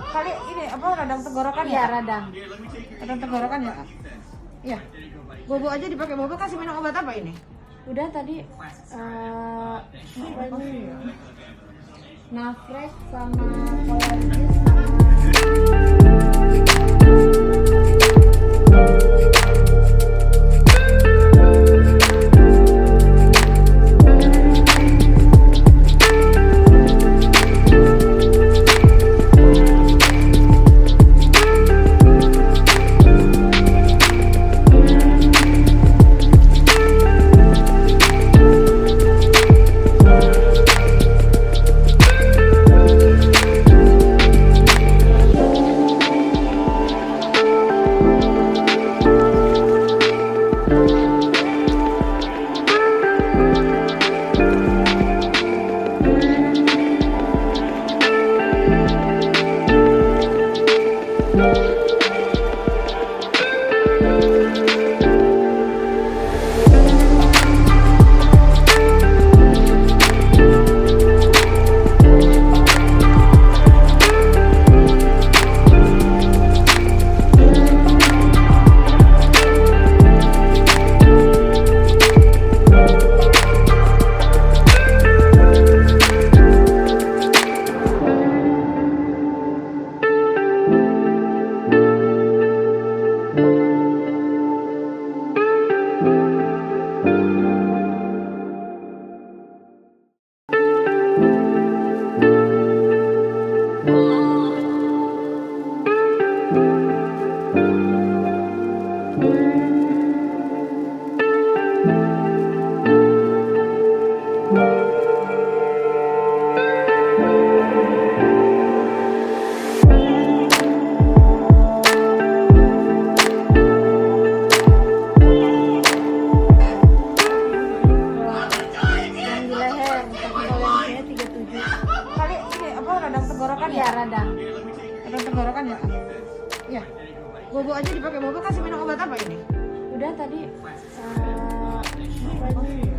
Kali ini apa radang tenggorokan ya? Radang tenggorokan ya? Iya. Bobo aja dipakai. Bobo kasih minum obat apa ini? Udah tadi apa ini? Nafrex sama Colargis Ya, radang tenggorokan ya? Iya. Bobo aja dipakai. Bobo kasih minum obat apa ini? udah tadi apa ini?